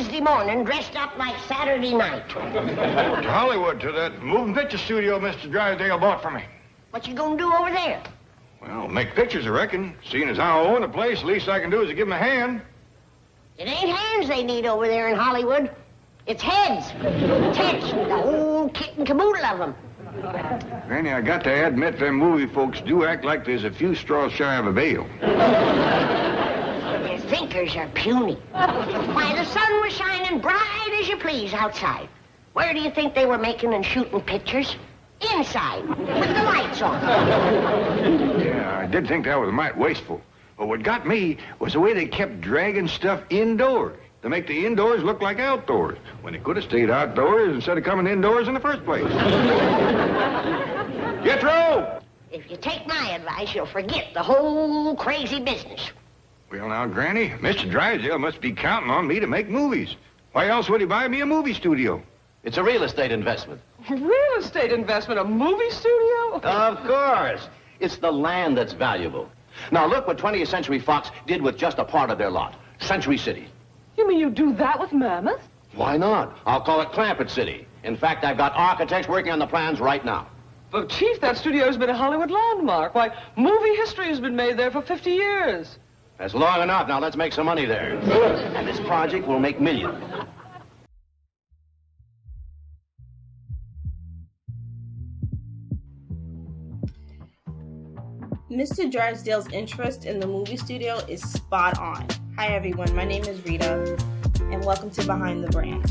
Wednesday morning dressed up like Saturday night. To Hollywood, to that moving picture studio Mr. Drysdale bought for me. What you gonna do over there? Well, make pictures, I reckon. Seeing as how I own the place, the least I can do is to give him a hand. It ain't hands they need over there in Hollywood. It's heads. Tits, the whole kit and caboodle of them. Granny, I got to admit them movie folks do act like there's a few straws shy of a bale. Their thinkers are puny. Why, the sun was shining bright as you please outside. Where do you think they were making and shooting pictures? Inside, with the lights on. Yeah, I did think that was mighty wasteful. But what got me was the way they kept dragging stuff indoors to make the indoors look like outdoors, when it could have stayed outdoors instead of coming indoors in the first place. Jethro! If you take my advice, you'll forget the whole crazy business. Well, now, Granny, Mr. Drysdale must be counting on me to make movies. Why else would he buy me a movie studio? It's a real estate investment. Real estate investment? A movie studio? Of course. It's the land that's valuable. Now, look what 20th Century Fox did with just a part of their lot. Century City. You mean you do that with Mammoth? Why not? I'll call it Clampett City. In fact, I've got architects working on the plans right now. But, Chief, that studio has been a Hollywood landmark. Why, movie history has been made there for 50 years. That's long enough. Now, let's make some money there. And this project will make millions. Mr. Drysdale's interest in the movie studio is spot on. Hi everyone, my name is Rita, and welcome to Behind the Brand.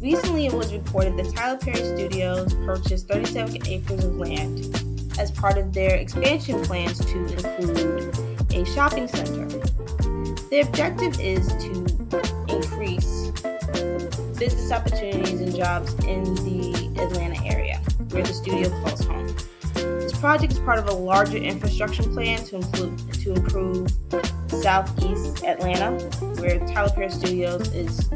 Recently it was reported that Tyler Perry Studios purchased 37 acres of land as part of their expansion plans to include a shopping center. The objective is to increase business opportunities and jobs in the Atlanta area, where the studio calls home. This project is part of a larger infrastructure plan to improve Southeast Atlanta, where Tyler Perry Studios is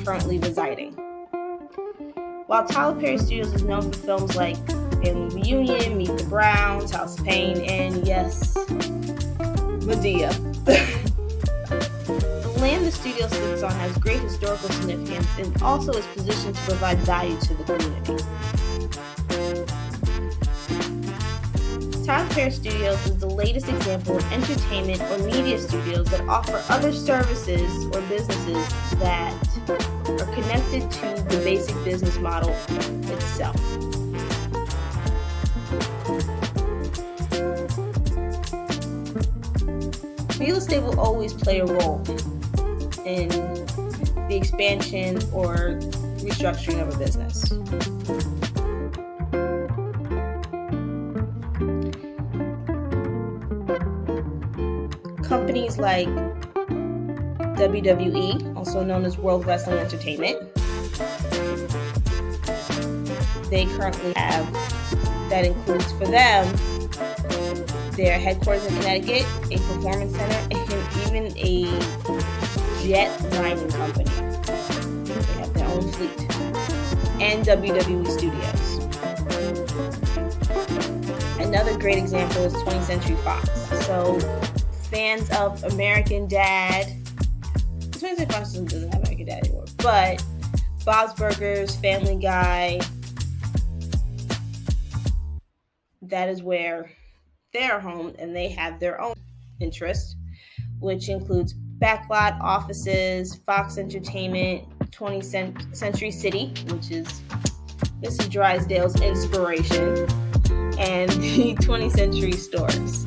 currently residing. While Tyler Perry Studios is known for films like Family Reunion, Meet the Browns, House of Pain, and yes, Medea. The land the studio sits on has great historical significance and also is positioned to provide value to the community. Tyler Perry Studios is the latest example of entertainment or media studios that offer other services or businesses that are connected to the basic business model itself. Real estate will always play a role in the expansion or restructuring of a business. Companies like WWE, also known as World Wrestling Entertainment, they currently have, that includes for them, their headquarters in Connecticut, a performance center, and even a jet mining company. They have their own fleet. And WWE Studios. Another great example is 20th Century Fox. So, fans of American Dad, 20th Century Fox doesn't have American Dad anymore, but Bob's Burgers, Family Guy, that is where they're home, and they have their own interest, which includes Backlot Offices, Fox Entertainment, 20th Century City, which is Mr. Drysdale's inspiration, and the 20th Century Stores.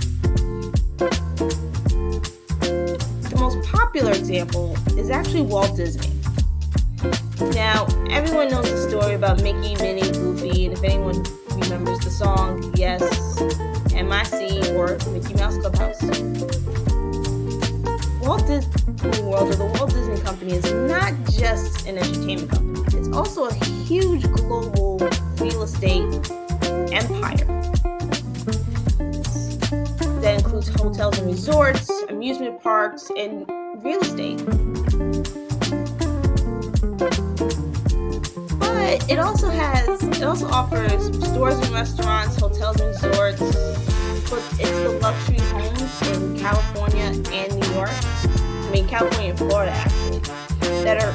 The most popular example is actually Walt Disney. Now, everyone knows the story about Mickey, Minnie, Goofy, and if anyone remembers the song, yes, MIC or Mickey Mouse Clubhouse. Walt Disney World, or the Walt Disney Company, is not just an entertainment company. It's also a huge global real estate empire that includes hotels and resorts, amusement parks, and real estate. But it also offers stores and restaurants, hotels and resorts, but it's the luxury homes in California and New York California and Florida actually, that are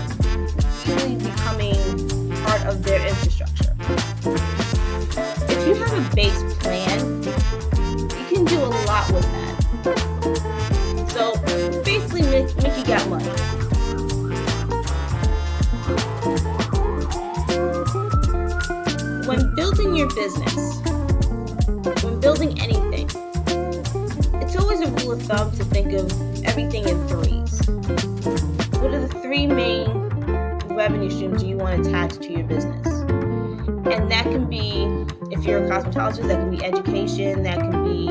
really becoming part of their infrastructure. If you have a base plan, you can do a lot with that. So basically, Mickey got money. When building your business, when building anything, it's always a rule of thumb to think of everything in threes. What are the three main revenue streams you want attached to your business? And that can be, if you're a cosmetologist, that can be education, that can be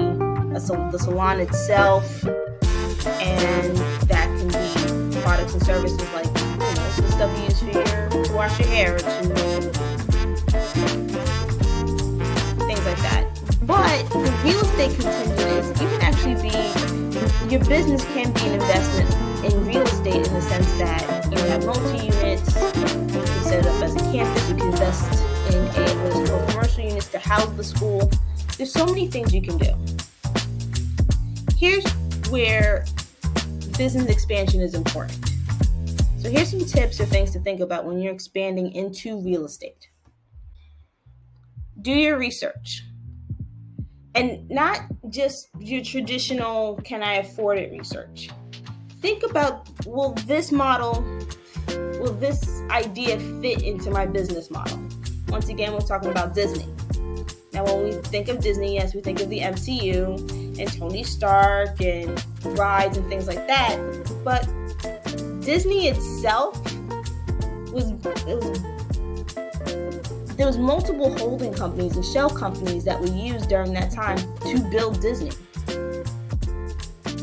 the salon itself, and that can be products and services like, the stuff you use to wash your hair, to things like that. But the real estate contingent is you can actually be, your business can be an investment in real estate in the sense that you have multi-units, you can set it up as a campus, you can invest in commercial units to house the school. There's so many things you can do. Here's where business expansion is important. So here's some tips or things to think about when you're expanding into real estate. Do your research. And not just your traditional, can I afford it research. Think about, will this idea fit into my business model? Once again, we're talking about Disney. Now, when we think of Disney, yes, we think of the MCU and Tony Stark and rides and things like that. But Disney itself there was multiple holding companies and shell companies that were used during that time to build Disney.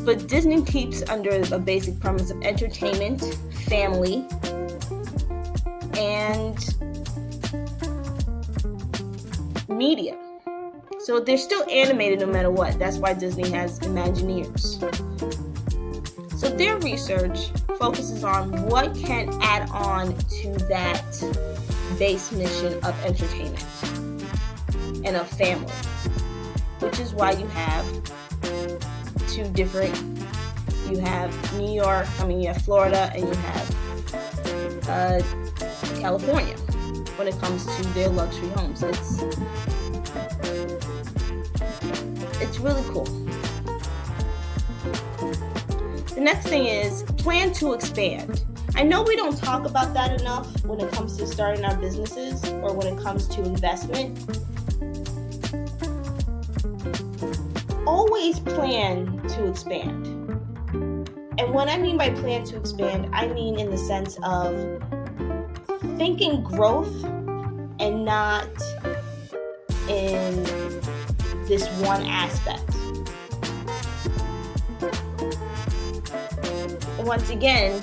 But Disney keeps under a basic premise of entertainment, family, and media. So they're still animated no matter what. That's why Disney has Imagineers. So their research focuses on what can add on to that base mission of entertainment and of family, which is why you have two different, you have you have Florida and you have California when it comes to their luxury homes. It's really cool. The next thing is plan to expand. I know we don't talk about that enough when it comes to starting our businesses or when it comes to investment. Always plan to expand. And what I mean by plan to expand, I mean in the sense of thinking growth and not in this one aspect. Once again,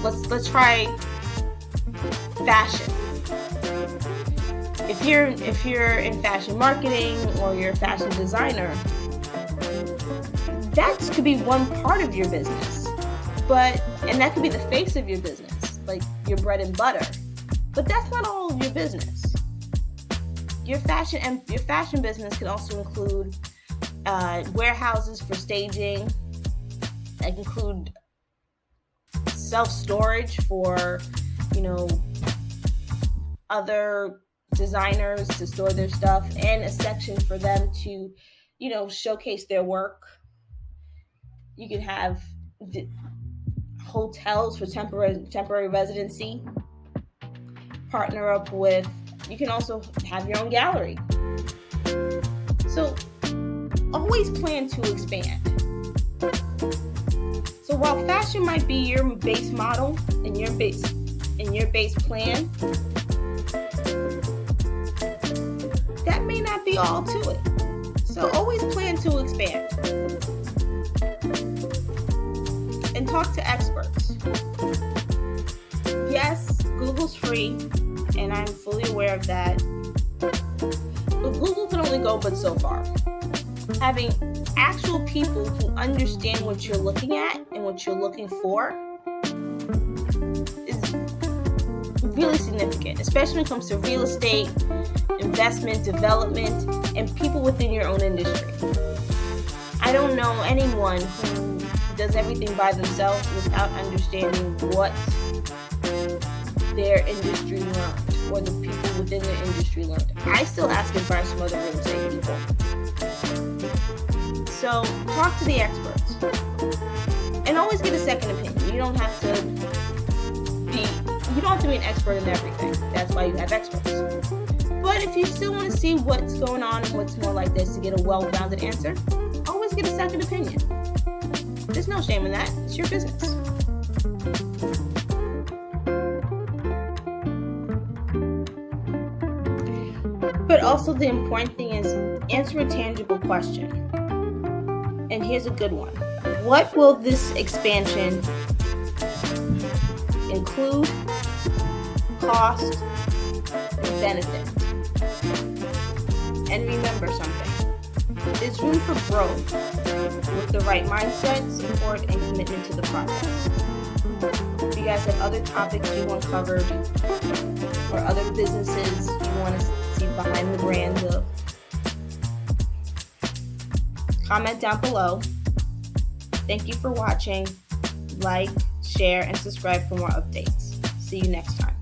let's try fashion. If you're in fashion marketing or you're a fashion designer, that could be one part of your business. And that could be the face of your business, like your bread and butter. But that's not all of your business. Your fashion business can also include warehouses for staging. That can include self-storage for, other designers to store their stuff, and a section for them to, showcase their work. You can have hotels for temporary residency. Partner up with, you can also have your own gallery. So always plan to expand. So while fashion might be your base model and your base plan, that may not be all to it. So always plan to expand. And talk to experts. Yes, Google's free, and I'm fully aware of that. But Google can only go but so far. Having actual people who understand what you're looking at and what you're looking for is really significant, especially when it comes to real estate, investment, development, and people within your own industry. I don't know anyone who does everything by themselves without understanding what their industry learned or the people within their industry learned. I still ask advice from other real estate people. So talk to the experts and always get a second opinion. You don't have to be an expert in everything. That's why you have experts. But if you still want to see what's going on and what's more like this to get a well-rounded answer, always get a second opinion. There's no shame in that. It's your business. But also the important thing is answer a tangible question. And here's a good one. What will this expansion include, cost, and benefit? And remember something. There's room for growth with the right mindset, support, and commitment to the process. If you guys have other topics you want covered or other businesses you want to see behind the brands of, comment down below. Thank you for watching. Like, share, and subscribe for more updates. See you next time.